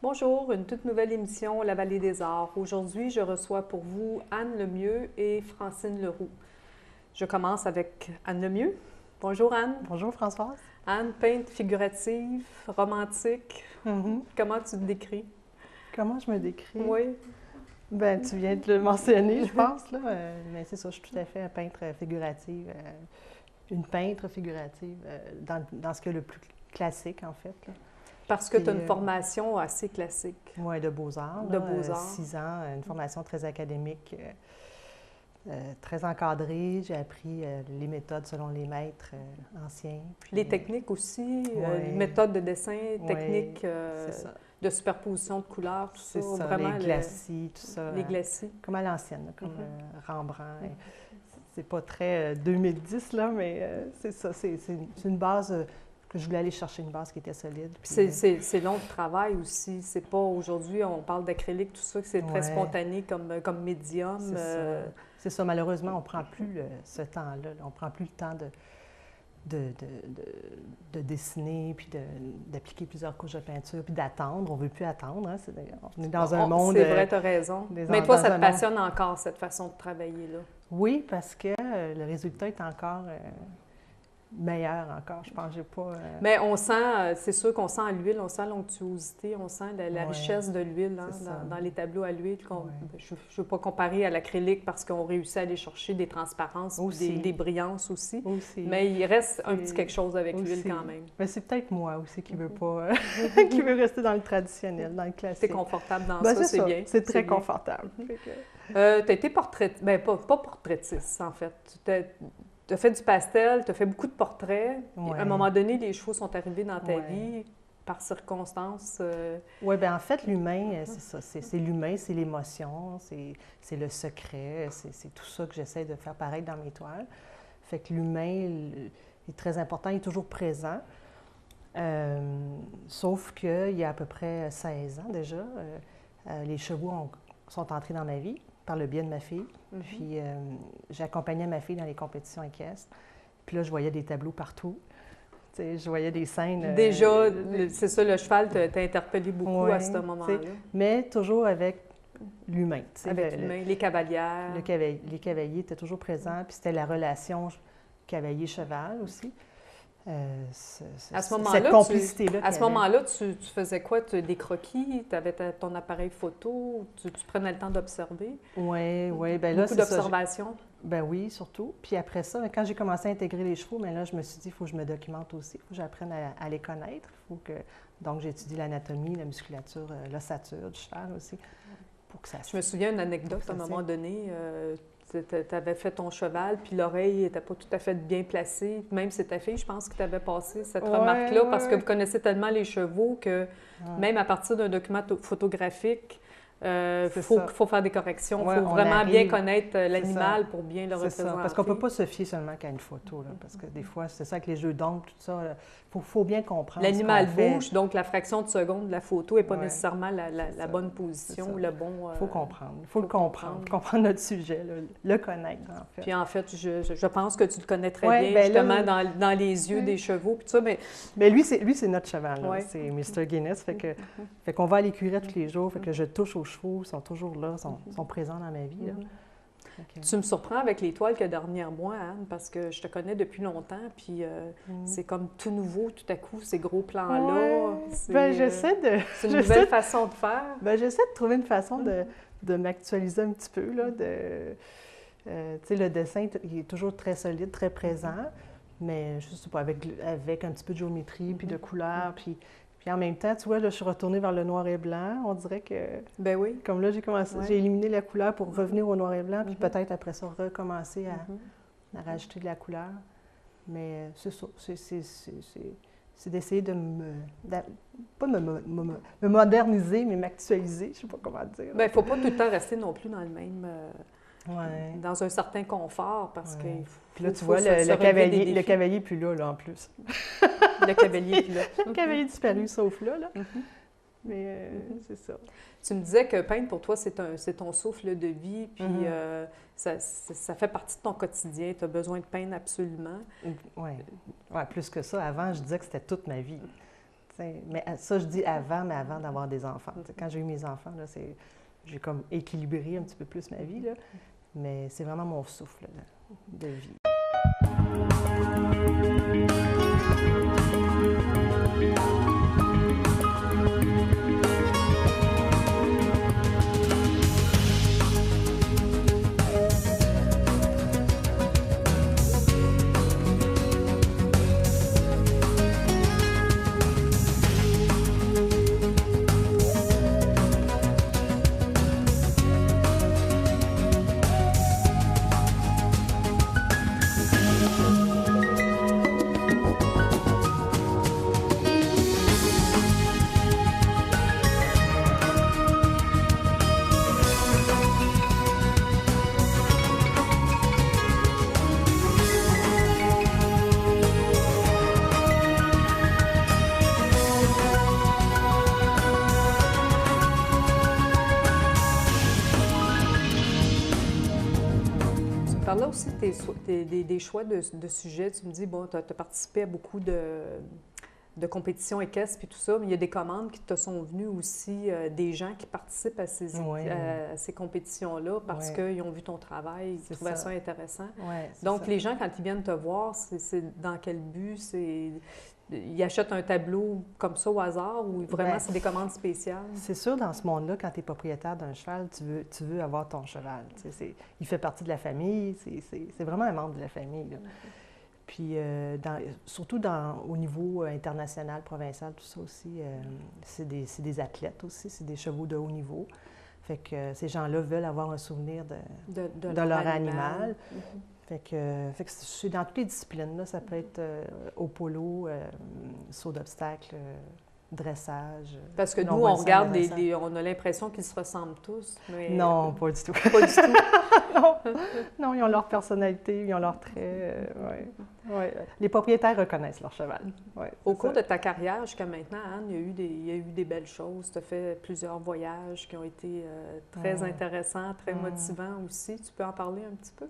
Bonjour, une toute nouvelle émission La Vallée des Arts. Aujourd'hui, je reçois pour vous Anne Lemieux et Francine Leroux. Je commence avec Anne Lemieux. Bonjour Anne. Bonjour Françoise. Anne, peintre figurative, romantique. Mhm. Comment tu te décris? Comment je me décris? Oui. Ben, tu viens de le mentionner, je pense, là. Mais c'est ça, je suis tout à fait un peintre figurative, une peintre figurative, dans ce qui est le plus classique, en fait, là. Parce que Puis, tu as une formation assez classique. ouais, de beaux-arts, De là, beaux-arts. 6 ans, une formation très académique, très encadrée. J'ai appris les méthodes selon les maîtres anciens. Puis, Les techniques aussi, ouais. méthodes de dessin, Ouais, techniques c'est ça. de superposition de couleurs, tout ça. C'est ça, Vraiment, les glacis, tout ça. les glacis. Comme à l'ancienne, là, comme Rembrandt. Mhm. C'est pas très 2010, là, mais c'est ça. C'est une base que je voulais aller chercher, une base qui était solide. Puis, C'est long de travail aussi. C'est pas aujourd'hui, on parle d'acrylique, tout ça, que c'est très ouais, spontané comme médium. c'est ça. C'est ça. Malheureusement, on prend plus ce temps-là. Là. On prend plus le temps de dessiner, puis d'appliquer plusieurs couches de peinture, puis d'attendre. On ne veut plus attendre. Hein. On est dans un monde... C'est vrai, tu as raison. Mais toi, ça te passionne encore, cette façon de travailler là? Oui, parce que le résultat est encore meilleur encore. Je pense que j'ai pas... Mais on sent, c'est sûr qu'on sent à l'huile, on sent l'onctuosité, on sent la Ouais, richesse de l'huile hein, dans les tableaux à l'huile. Ouais. Je ne veux pas comparer à l'acrylique parce qu'on réussit à aller chercher des transparences Aussi. des brillances aussi. Aussi. Mais il reste un petit quelque chose avec aussi. l'huile quand même. Mais c'est peut-être moi aussi qui veut pas... qui veut rester dans le traditionnel, dans le classique. C'est confortable dans Ben, ça, c'est bien. C'est très bien. confortable. Tu as été portraitiste, ben pas portraitiste en fait. Tu as fait du pastel, tu as fait beaucoup de portraits. Ouais. À un moment donné, les chevaux sont arrivés dans ta Ouais. vie par circonstances. Oui, bien en fait, l'humain, c'est ça. C'est l'humain, c'est l'émotion, c'est le secret, c'est tout ça que j'essaie de faire pareil dans mes toiles. Fait que l'humain est très important, il est toujours présent. Sauf qu'il y a à peu près 16 ans déjà, les chevaux sont entrés dans ma vie par le biais de ma fille. Mm-hmm. Puis j'accompagnais ma fille dans les compétitions équestres. Puis là, je voyais des tableaux partout. Tu sais, je voyais des scènes... Déjà, c'est ça, le cheval t'a interpellé beaucoup ouais, à ce moment-là. Mais toujours avec l'humain. Avec l'humain, les cavalières. Les cavaliers étaient toujours présents. Puis c'était la relation cavalier-cheval aussi. À ce moment-là, cette complicité-là. À ce moment-là, tu faisais quoi? Des croquis? Tu avais ton appareil photo? Tu prenais le temps d'observer? Oui. Ben là, beaucoup d'observations? Ben oui, surtout. Puis après ça, quand j'ai commencé à intégrer les chevaux, ben là, je me suis dit, il faut que je me documente aussi. Il faut que j'apprenne à les connaître. Donc, j'ai étudié l'anatomie, la musculature, l'ossature du cheval aussi. Pour que ça Je me souviens d'une anecdote à un moment donné. Tu avais fait ton cheval, puis l'oreille n'était pas tout à fait bien placée. Même c'est ta fille, je pense, que tu avais passé cette remarque-là, parce que vous connaissez tellement les chevaux que même à partir d'un document photographique, faut faire des corrections. Il faut vraiment bien connaître l'animal pour bien le représenter. Ça. Parce qu'on ne peut pas se fier seulement qu'à une photo. Là, parce que des fois, c'est ça avec les jeux d'ombre, tout ça. Il faut bien comprendre. L'animal bouge, donc la fraction de seconde de la photo n'est pas nécessairement la bonne position ou le bon... Il faut comprendre. Il faut le comprendre. Comprendre notre sujet, le connaître, en fait. Puis en fait, je pense que tu le connais très bien, justement, dans les yeux des chevaux. Puis ça, mais lui, c'est notre cheval. C'est Mr. Guinness. Fait qu'on va à l'écurie tous les jours. Fait que je touche aux chevaux. Ils sont toujours là, sont présents dans ma vie. Là. Tu me surprends avec les toiles que dernière mois, Anne, parce que je te connais depuis longtemps, puis c'est comme tout nouveau, tout à coup, ces gros plans-là. C'est une nouvelle façon de faire. J'essaie de trouver une façon de m'actualiser un petit peu. Là, tu sais, le dessin, il est toujours très solide, très présent, mais je sais pas, avec un petit peu de géométrie, puis de couleurs, puis en même temps, tu vois, là, je suis retournée vers le noir et blanc. On dirait que... Ben oui. Comme là, j'ai éliminé la couleur pour revenir au noir et blanc, puis peut-être après ça, recommencer à rajouter de la couleur. Mais c'est ça. C'est d'essayer pas de me moderniser, mais m'actualiser. Je ne sais pas comment dire. Bien, il ne faut pas tout le temps rester non plus dans le même... dans un certain confort, parce que... Puis là, tu vois, le cavalier n'est plus là, en plus. Le cavalier est plus là. Le cavalier disparu, sauf là. Mais c'est ça. Tu me disais que peindre, pour toi, c'est ton souffle de vie, puis ça fait partie de ton quotidien. Tu as besoin de peindre absolument. Oui, plus que ça. Avant, je disais que c'était toute ma vie. Mais ça, je dis avant, mais avant d'avoir des enfants. Quand j'ai eu mes enfants, là, j'ai comme équilibré un petit peu plus ma vie, là. Mais c'est vraiment mon souffle là, de vie. Par là aussi des choix de sujets. Tu me dis, bon, tu as participé à beaucoup de compétitions équestres et tout ça, mais il y a des commandes qui te sont venues aussi, des gens qui participent à ces compétitions-là parce qu'ils ont vu ton travail, ils trouvaient ça intéressant. Donc, les gens, quand ils viennent te voir, c'est dans quel but? Ils achètent un tableau comme ça au hasard ou vraiment c'est des commandes spéciales? C'est sûr, dans ce monde-là, quand tu es propriétaire d'un cheval, tu veux avoir ton cheval. Il fait partie de la famille, c'est vraiment un membre de la famille. Là. Puis, surtout au niveau international, provincial, tout ça aussi, c'est des athlètes aussi, c'est des chevaux de haut niveau. Fait que ces gens-là veulent avoir un souvenir de leur animal. Fait que c'est dans toutes les disciplines. Là. Ça peut être au polo, saut d'obstacle, dressage. Parce que nous, on regarde, on a l'impression qu'ils se ressemblent tous. Mais... Non, pas du tout. Pas du tout. Non, ils ont leur personnalité, ils ont leurs traits. Ouais. Les propriétaires reconnaissent leur cheval. Au cours de ta carrière jusqu'à maintenant, Anne, il y a eu des belles choses. Tu as fait plusieurs voyages qui ont été très intéressants, très motivants aussi. Tu peux en parler un petit peu?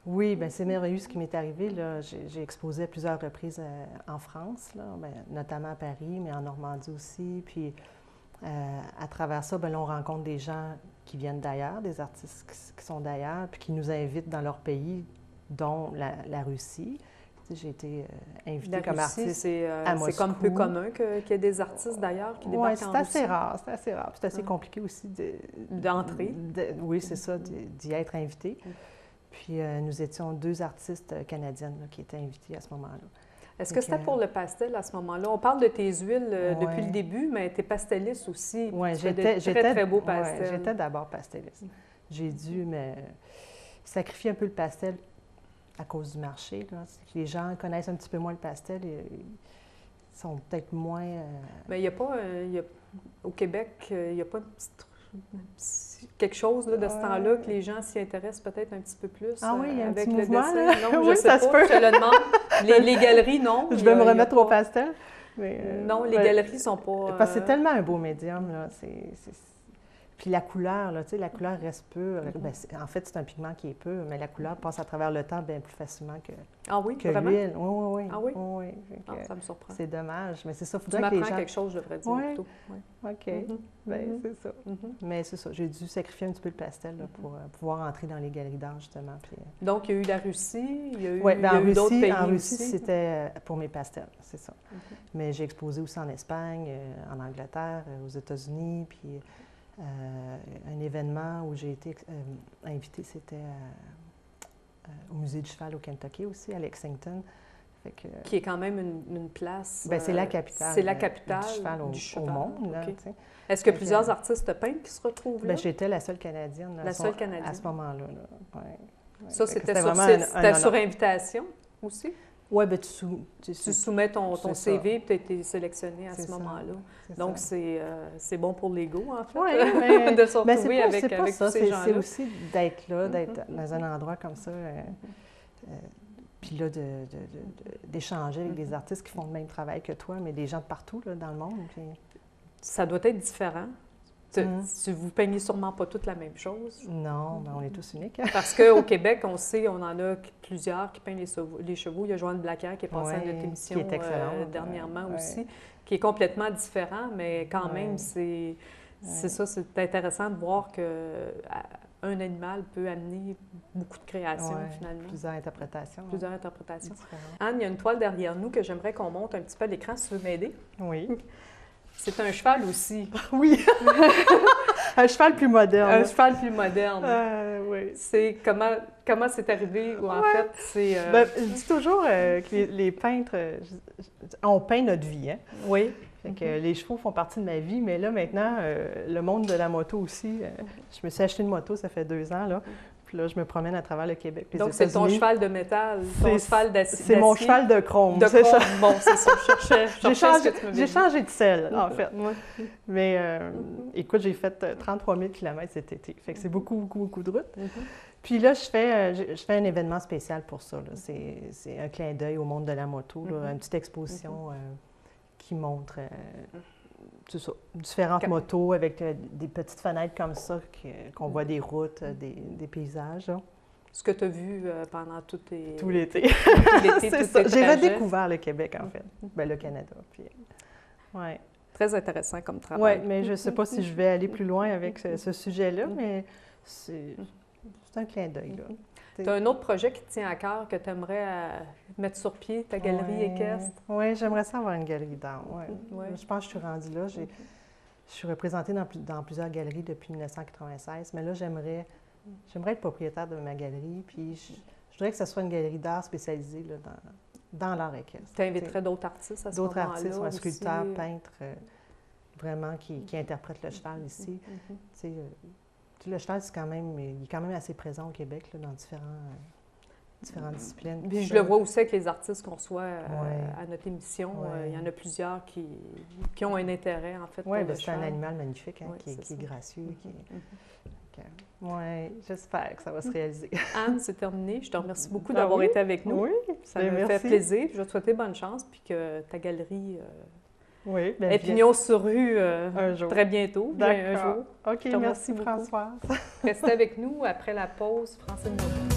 Oui, bien, c'est merveilleux ce qui m'est arrivé. Là. J'ai exposé à plusieurs reprises en France, là, bien, notamment à Paris, mais en Normandie aussi. Puis, à travers ça, bien, là, on rencontre des gens qui viennent d'ailleurs, des artistes qui sont d'ailleurs, puis qui nous invitent dans leur pays, dont la Russie. Tu sais, j'ai été invitée comme artiste à Moscou. C'est comme peu commun qu'il y ait des artistes d'ailleurs qui débarquent en Russie. Oui, c'est assez rare, c'est assez rare. C'est assez compliqué aussi d'entrer. Oui, c'est ça, d'y être invité. Puis nous étions 2 artistes canadiennes là, qui étaient invitées à ce moment-là. Est-ce que c'était pour le pastel à ce moment-là? On parle de tes huiles depuis le début, mais tu es pastelliste aussi. Oui, j'étais très beaux pastels. J'étais d'abord pastelliste. J'ai dû sacrifier un peu le pastel à cause du marché. Là. Les gens connaissent un petit peu moins le pastel et ils sont peut-être moins... Mais il n'y a pas... au Québec, il n'y a pas quelque chose là, de ce temps-là que les gens s'y intéressent peut-être un petit peu plus avec le dessin. Non, oui, ça se peut. Je te le demande. Les galeries, non. Je vais me remettre au pastel. Mais, non, les galeries sont pas... Parce que c'est tellement un beau médium. Là. Puis la couleur, là, tu sais, la couleur reste pure. Bien, en fait, c'est un pigment qui est pur, mais la couleur passe à travers le temps bien plus facilement que l'huile. Oui. Ah oui? Ça me surprend. C'est dommage, mais c'est ça. Tu m'apprends quelque chose, je devrais dire plutôt. OK. Bien, c'est ça. Mais c'est ça. J'ai dû sacrifier un petit peu le pastel là, pour pouvoir entrer dans les galeries d'art, justement. Puis, donc, il y a eu la Russie, il y a eu d'autres pays en Russie, c'était pour mes pastels, c'est ça. Mais j'ai exposé aussi en Espagne, en Angleterre, aux États-Unis, puis... un événement où j'ai été invitée, c'était au Musée du cheval au Kentucky aussi, à Lexington. Qui est quand même une place... Bien, c'est la capitale, du cheval au monde. Là, est-ce que plusieurs artistes peintres qui se retrouvent là? Bien, j'étais la seule Canadienne. La seule Canadienne. À ce moment-là. Ça, c'était sur invitation aussi? Oui, bien, tu soumets ton CV et tu as été sélectionné à ce moment-là. Donc, c'est bon pour l'ego, en fait, de se retrouver avec tous ces gens-là. C'est aussi d'être là, d'être dans un endroit comme ça, puis là, d'échanger avec des artistes qui font le même travail que toi, mais des gens de partout là, dans le monde. Puis... Ça doit être différent. Vous peignez sûrement pas toutes la même chose. Non, mais on est tous uniques. Parce qu'au Québec, on sait, on en a plusieurs qui peignent les chevaux. Il y a Joanne Blaquer qui est passée à notre émission qui est excellente, dernièrement aussi, qui est complètement différent, mais quand même, c'est ça, c'est intéressant de voir que un animal peut amener beaucoup de créations, finalement. Plusieurs interprétations. Plusieurs interprétations. Différentes. Anne, il y a une toile derrière nous que j'aimerais qu'on monte un petit peu à l'écran, si tu veux m'aider. Oui. C'est un cheval aussi. Oui! Un cheval plus moderne. Un cheval plus moderne. Oui. C'est comment c'est arrivé, ou en fait, c'est... Je dis toujours que les peintres, on peint notre vie, hein? Oui. Fait que les chevaux font partie de ma vie, mais là, maintenant, le monde de la moto aussi. Je me suis acheté une moto, ça fait 2 ans, là. Puis là, je me promène à travers le Québec. Donc, c'est ton cheval de métal, ton cheval d'acier. C'est mon cheval de chrome. De chrome, bon, c'est ça, je cherchais J'ai changé de selle, en fait. Mais écoute, j'ai fait 33 000 km cet été. Fait que c'est beaucoup, beaucoup, beaucoup de route. Puis là, je fais un événement spécial pour ça. C'est un clin d'œil au monde de la moto, là, une petite exposition qui montre c'est ça, différentes motos avec des petites fenêtres comme ça, qu'on voit des routes, des paysages. Là. Ce que tu as vu pendant tout l'été. C'est ça. J'ai redécouvert le Québec, en fait. Ben, le Canada. Puis, ouais. Très intéressant comme travail. Oui, mais je ne sais pas si je vais aller plus loin avec ce sujet-là, mais c'est un clin d'œil. Tu as un autre projet qui te tient à cœur que tu aimerais mettre sur pied, ta galerie équestre? Oui, j'aimerais ça avoir une galerie d'art. Je pense que je suis rendue là. Je suis représentée dans plusieurs galeries depuis 1996, mais là, j'aimerais être propriétaire de ma galerie, puis je voudrais que ce soit une galerie d'art spécialisée là, dans l'art équestre. Tu inviterais d'autres artistes à ce moment-là? D'autres artistes, sculpteurs, peintres, vraiment qui interprètent le cheval ici. Le cheval, il est quand même assez présent au Québec là, dans différentes disciplines. Puis je le vois aussi avec les artistes qu'on reçoit à notre émission. Il y en a plusieurs qui ont un intérêt, en fait, pour le cheval. C'est un animal magnifique, hein, qui est gracieux. Oui, j'espère que ça va se réaliser. Anne, c'est terminé. Je te remercie beaucoup d'avoir été avec nous. Oui, ça m'a fait plaisir. Je vais te souhaiter bonne chance, puis que ta galerie... ait pignon sur rue un jour. Très bientôt. D'accord. Un jour. OK, merci Françoise. Restez avec nous après la pause. Francine Moreau.